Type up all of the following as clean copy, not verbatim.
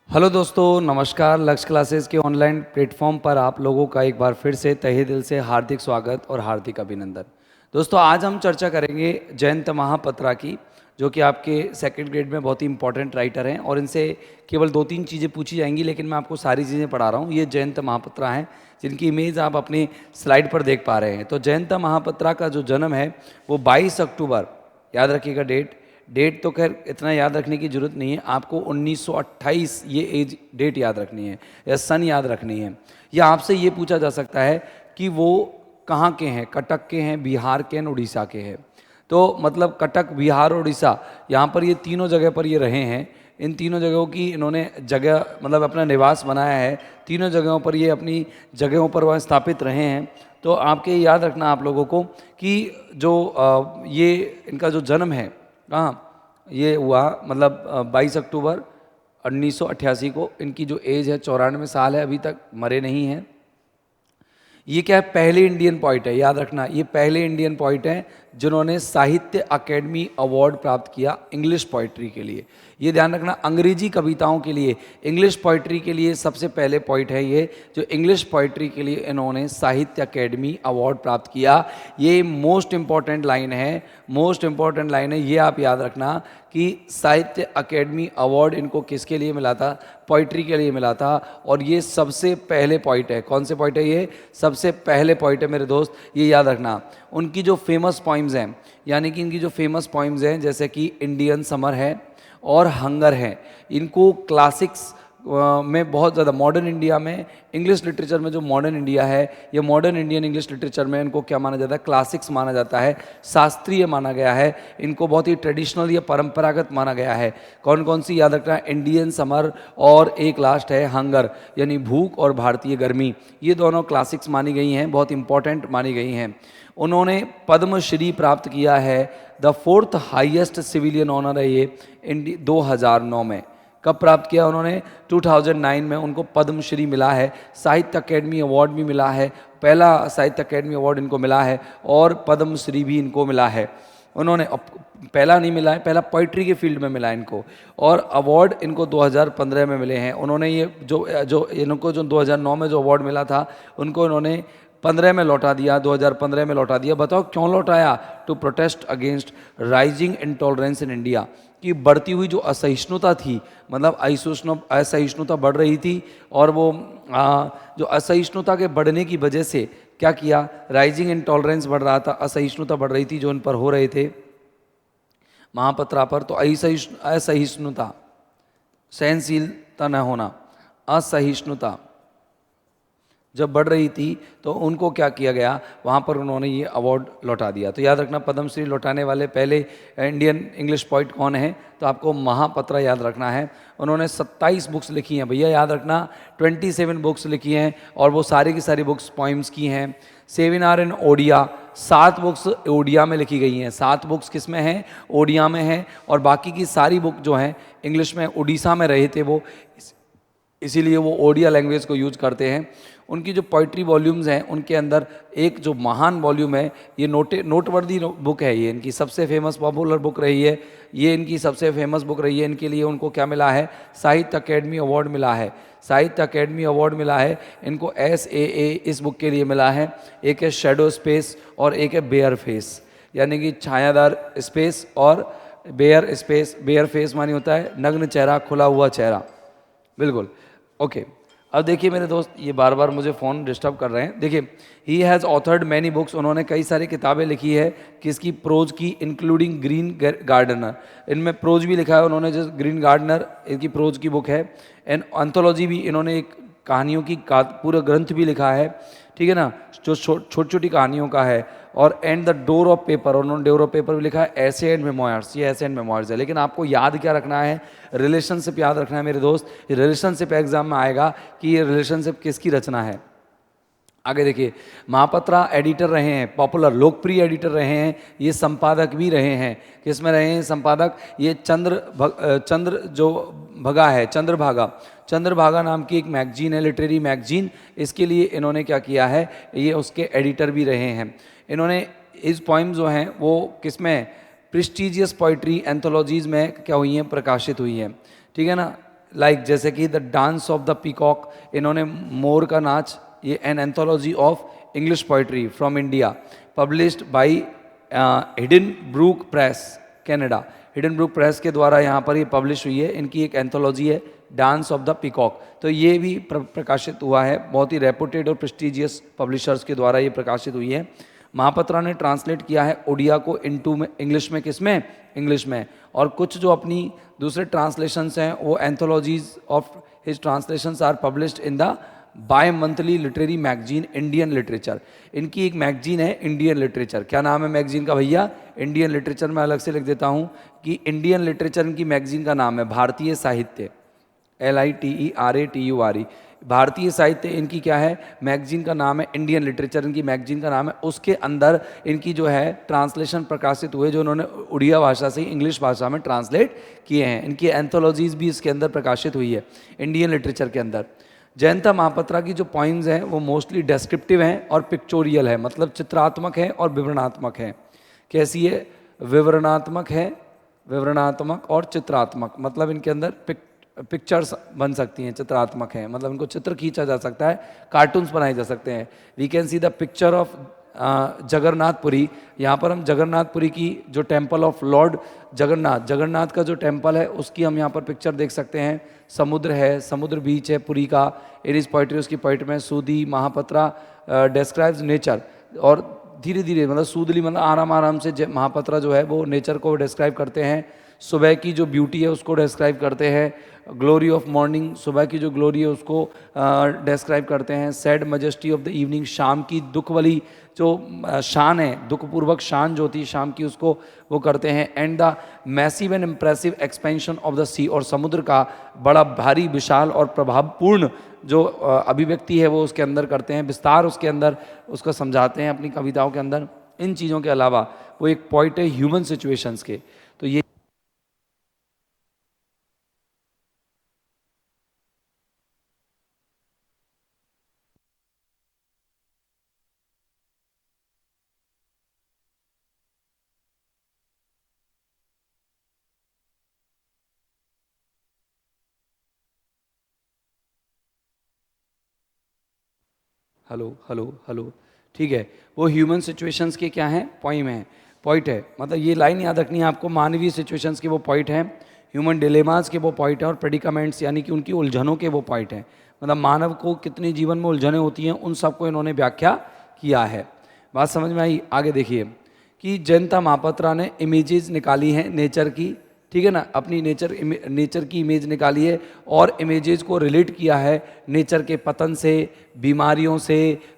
Hello दोस्तों, नमस्कार। लक्ष्य क्लासेस के ऑनलाइन प्लेटफॉर्म पर आप लोगों का एक बार फिर से तहे दिल से हार्दिक स्वागत और हार्दिक अभिनंदन। दोस्तों, आज हम चर्चा करेंगे जयंत महापात्रा की, जो कि आपके सेकंड ग्रेड में बहुत ही इंपॉर्टेंट राइटर हैं और इनसे केवल 2-3 चीज़ें पूछी जाएंगी, लेकिन मैं आपको सारी चीज़ें पढ़ा रहा हूँ। ये जयंत महापात्रा हैं, जिनकी इमेज आप अपनी स्लाइड पर देख पा रहे हैं। तो जयंत महापात्रा का जो जन्म है वो 22 अक्टूबर, याद रखिएगा डेट तो खैर इतना याद रखने की ज़रूरत नहीं है, आपको 1928 ये एज डेट याद रखनी है या सन याद रखनी है। या आपसे ये पूछा जा सकता है कि वो कहाँ के हैं, कटक के हैं, बिहार के हैं, उड़ीसा के हैं। तो मतलब कटक, बिहार और उड़ीसा, यहाँ पर ये तीनों जगह पर ये रहे हैं। इन तीनों जगहों की इन्होंने जगह मतलब अपना निवास बनाया है। तीनों जगहों पर ये अपनी जगहों पर वह स्थापित रहे हैं। तो आपके याद रखना आप लोगों को कि जो ये इनका जो जन्म है कहाँ ये हुआ, मतलब 22 अक्टूबर 1988 को। इनकी जो एज है 94 साल है, अभी तक मरे नहीं हैं। ये क्या है, पहले इंडियन पोइट है, याद रखना, ये पहले इंडियन पोइट हैं जिन्होंने साहित्य अकेडमी अवार्ड प्राप्त किया इंग्लिश पोइट्री के लिए। ये ध्यान रखना, अंग्रेजी कविताओं के लिए, इंग्लिश पोइट्री के लिए सबसे पहले पोइट है ये, जो इंग्लिश पोइट्री के लिए इन्होंने साहित्य अकेडमी अवार्ड प्राप्त किया। ये मोस्ट इंपॉर्टेंट लाइन है, मोस्ट इंपॉर्टेंट लाइन है, ये आप याद रखना कि साहित्य अकेडमी अवार्ड इनको किसके लिए मिला था, पोइट्री के लिए मिला था। और ये सबसे पहले पोइट है। कौन से पोइट है ये? सबसे पहले पोइट है मेरे दोस्त, ये याद रखना। उनकी जो फेमस पोइम्स हैं, यानी कि इनकी जो फेमस पोइम्स हैं, जैसे कि इंडियन समर है और हंगर है, इनको क्लासिक्स में बहुत ज़्यादा, मॉडर्न इंडिया में, इंग्लिश लिटरेचर में जो मॉडर्न इंडिया है, ये मॉडर्न इंडियन इंग्लिश लिटरेचर में इनको क्या माना जाता है, क्लासिक्स माना जाता है, शास्त्रीय माना गया है, इनको बहुत ही ट्रेडिशनल या परंपरागत माना गया है। कौन कौन सी याद रखना है? इंडियन समर और एक लास्ट है हंगर, यानी भूख और भारतीय गर्मी। ये दोनों क्लासिक्स मानी गई हैं, बहुत इंपॉर्टेंट मानी गई हैं। उन्होंने पद्मश्री प्राप्त किया है, the 4th highest civilian honour है ये 2009 में। कब प्राप्त किया उन्होंने? 2009 में उनको पद्मश्री मिला है। साहित्य अकेडमी अवार्ड भी मिला है, पहला साहित्य अकेडमी अवार्ड इनको मिला है, और पद्मश्री भी इनको मिला है। उन्होंने पहला नहीं मिला है, पहला पोइट्री के फील्ड में मिला है इनको, और अवार्ड इनको 2015 में मिले हैं। उन्होंने ये जो इनको जो 2009 में जो अवार्ड मिला था, उनको इन्होंने 15 में लौटा दिया, 2015 में लौटा दिया। बताओ क्यों लौटाया? To protest against rising intolerance in India, कि बढ़ती हुई जो असहिष्णुता थी, मतलब असहिष्णुता बढ़ रही थी, और वो जो असहिष्णुता के बढ़ने की वजह से क्या किया, राइजिंग इंटॉलरेंस बढ़ रहा था, असहिष्णुता बढ़ रही थी जो उन पर हो रहे थे महापात्रा पर। तो असहिष्णुता, सहनशीलता न होना, असहिष्णुता जब बढ़ रही थी तो उनको क्या किया गया, वहाँ पर उन्होंने ये अवार्ड लौटा दिया। तो याद रखना, पद्मश्री लौटाने वाले पहले इंडियन इंग्लिश पोइट कौन है, तो आपको महापात्रा याद रखना है। उन्होंने 27 बुक्स लिखी हैं भैया, याद रखना, 27 बुक्स लिखी हैं, और वो सारी की सारी बुक्स पोइम्स की हैं। 7 are in Odia, 7 books Odia में लिखी गई हैं। 7 बुक्स किस में हैं? ओडिया में हैं, और बाकी की सारी बुक जो हैं इंग्लिश में, उड़ीसा में रहे थे वो, इसीलिए वो ओडिया लैंग्वेज को यूज करते हैं। उनकी जो पोइट्री वॉल्यूम्स हैं, उनके अंदर एक जो महान वॉल्यूम है, ये नोटवर्दी बुक है, ये इनकी सबसे फेमस पॉपुलर बुक रही है, ये इनकी सबसे फेमस बुक रही है। इनके लिए उनको क्या मिला है? साहित्य अकेडमी अवार्ड मिला है, साहित्य अकेडमी अवार्ड मिला है इनको। SAA इस बुक के लिए मिला है। एक है शेडो स्पेस और एक है बेयर फेस, यानी कि छायादार स्पेस और बेयर स्पेस। बेयर फेस मानी होता है नग्न चेहरा, खुला हुआ चेहरा, बिल्कुल। ओके, अब देखिए मेरे दोस्त, ये बार बार मुझे फ़ोन डिस्टर्ब कर रहे हैं। देखिए, he has authored many books, उन्होंने कई सारी किताबें लिखी है, किसकी? प्रोज की, इंक्लूडिंग ग्रीन गार्डनर, इनमें प्रोज भी लिखा है उन्होंने, जैसे ग्रीन गार्डनर इनकी प्रोज की बुक है। एंड एंथोलॉजी भी, इन्होंने एक कहानियों की पूरा ग्रंथ भी लिखा है, ठीक है ना, जो छोटी छोटी कहानियों का है। और and the door of paper, उन्होंने डोर ऑफ पेपर भी लिखा है। ऐसे एंड मेमोयर्स, ये ऐसे एंड मेमोयर्स है। लेकिन आपको याद क्या रखना है? रिलेशनशिप याद रखना है मेरे दोस्त। रिलेशनशिप एग्जाम में आएगा कि ये रिलेशनशिप किसकी रचना है। आगे देखिए, महापात्रा एडिटर रहे हैं, पॉपुलर लोकप्रिय एडिटर रहे हैं, ये संपादक भी रहे हैं। किस में रहे हैं संपादक? ये चंद्र जो भगा है, चंद्रभागा नाम की एक मैगजीन है, लिटरेरी मैगजीन, इसके लिए इन्होंने क्या किया है, ये उसके एडिटर भी रहे हैं। इन्होंने इस पोइम जो हैं वो किस में? प्रेस्टिजियस पोइट्री एंथोलॉजीज़ में क्या हुई हैं? प्रकाशित हुई हैं, ठीक है ना। लाइक जैसे कि the dance of the peacock, इन्होंने मोर का नाच, ये an anthology of English poetry from India, published by Hidden Brook Press, Canada. Hidden Brook Press के द्वारा यहाँ पर ये पब्लिश हुई है, इनकी एक एंथोलॉजी है डांस ऑफ द पीकॉक। तो ये भी प्रकाशित हुआ है, बहुत ही रेपुटेड और प्रेस्टिजियस पब्लिशर्स के द्वारा ये प्रकाशित हुई है। महापत्रा ने ट्रांसलेट किया है ओडिया को इनटू में, इंग्लिश में, किस में, इंग्लिश में। और कुछ जो अपनी दूसरे ट्रांसलेशंस हैं वो anthologies of his translations are published in the bimonthly literary magazine Indian Literature. इनकी एक मैगजीन है इंडियन लिटरेचर। क्या नाम है मैगजीन का भैया? Indian literature. मैं अलग से लिख देता हूँ कि इंडियन लिटरेचर इनकी मैगजीन का नाम है, भारतीय साहित्य, LITERATURE, भारतीय साहित्य इनकी क्या है, मैगजीन का नाम है, इंडियन लिटरेचर इनकी मैगजीन का नाम है। उसके अंदर इनकी जो है ट्रांसलेशन प्रकाशित हुए, जो उन्होंने उड़िया भाषा से इंग्लिश भाषा में ट्रांसलेट किए हैं। इनकी एंथोलॉजीज भी इसके अंदर प्रकाशित हुई है इंडियन लिटरेचर के अंदर। जयंता महापात्रा की जो पॉइम्स हैं वो मोस्टली डेस्क्रिप्टिव हैं और पिक्चोरियल है, मतलब चित्रात्मक है और विवरणात्मक है। कैसी है? विवरणात्मक है, विवरणात्मक और चित्रात्मक, मतलब इनके अंदर पिक्चर्स बन सकती हैं, चित्रात्मक है मतलब इनको चित्र खींचा जा सकता है, कार्टून्स बनाए जा सकते हैं। We can see the picture of Jagannathpuri. यहाँ पर हम जगन्नाथपुरी की जो temple of lord Jagannath, Jagannath का जो टेम्पल है उसकी हम यहाँ पर पिक्चर देख सकते हैं। समुद्र है, समुद्र बीच है पुरी का। इन इज पोइट्री, उसकी पोइट्री में सूदी महापत्रा डिस्क्राइब्स नेचर, और धीरे धीरे मतलब सूदली मतलब आराम आराम से महापत्रा जो है वो नेचर को डिस्क्राइब करते हैं। सुबह की जो ब्यूटी है उसको डिस्क्राइब करते हैं। ग्लोरी ऑफ मॉर्निंग, सुबह की जो ग्लोरी है उसको डिस्क्राइब करते हैं। Sad majesty of the evening, शाम की दुख वाली जो शान है, दुखपूर्वक शान जो होती है शाम की, उसको वो करते हैं। And the massive and impressive expansion of the sea, और समुद्र का बड़ा भारी विशाल और प्रभावपूर्ण जो अभिव्यक्ति है वो उसके अंदर करते हैं, विस्तार उसके अंदर उसको समझाते हैं अपनी कविताओं के अंदर। इन चीज़ों के अलावा वो एक पॉइंट है ह्यूमन सिचुएशंस के। तो ये हेलो हेलो हेलो, ठीक है। वो ह्यूमन सिचुएशंस के क्या हैं, पॉइम है, पॉइंट है। मतलब ये लाइन याद रखनी है आपको, मानवीय सिचुएशंस के वो पॉइंट हैं, ह्यूमन डिलेमास के वो पॉइंट हैं, और प्रेडिकामेंट्स यानी कि उनकी उलझनों के वो पॉइंट हैं। मतलब मानव को कितनी जीवन में उलझनें होती हैं उन सबको इन्होंने व्याख्या किया है। बात समझ में आई? आगे देखिए कि जयंता महापात्रा ने इमेजेस निकाली हैं नेचर की, ठीक है ना, अपनी नेचर की इमेज निकाली है और इमेजेस को रिलेट किया है नेचर के पतन से, बीमारियों से,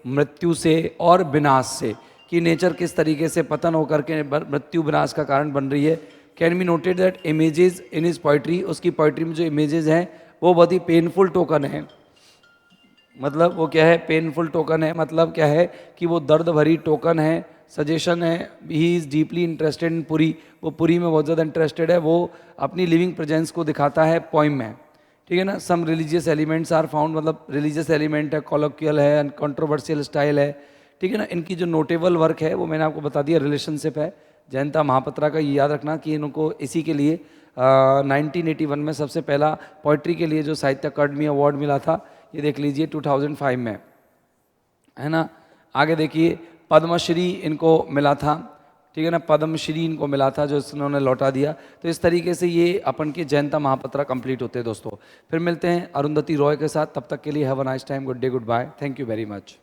मृत्यु से और विनाश से, कि नेचर किस तरीके से पतन होकर के मृत्यु विनाश का कारण बन रही है। Can be noted that images in his poetry, उसकी पोइट्री में जो इमेजेस हैं वो बहुत ही पेनफुल टोकन है। मतलब वो क्या है, पेनफुल टोकन है, मतलब क्या है कि वो दर्द भरी टोकन है, सजेशन है। He is deeply interested in Puri, वो पुरी में बहुत ज़्यादा इंटरेस्टेड है, वो अपनी लिविंग प्रेजेंस को दिखाता है पोइम में, ठीक है ना। Some religious elements are found, मतलब रिलीजियस एलिमेंट है, कॉलोक्वियल है, कंट्रोवर्शियल स्टाइल है, ठीक है ना। इनकी जो नोटेबल वर्क है वो मैंने आपको बता दिया, रिलेशनशिप है जयंता महापात्रा का। ये याद रखना कि इनको इसी के लिए 1981 में सबसे पहला पोइट्री के लिए जो साहित्य अकादमी अवार्ड मिला था, ये देख लीजिए 2005 में, है ना। आगे देखिए पद्मश्री इनको मिला था, ठीक है ना, पद्मश्री इनको मिला था जो इन्होंने लौटा दिया। तो इस तरीके से ये अपन के जयंता महापात्रा कंप्लीट होते हैं दोस्तों। फिर मिलते हैं अरुंधति रॉय के साथ, तब तक के लिए have a nice time, good day, good bye, thank you very much.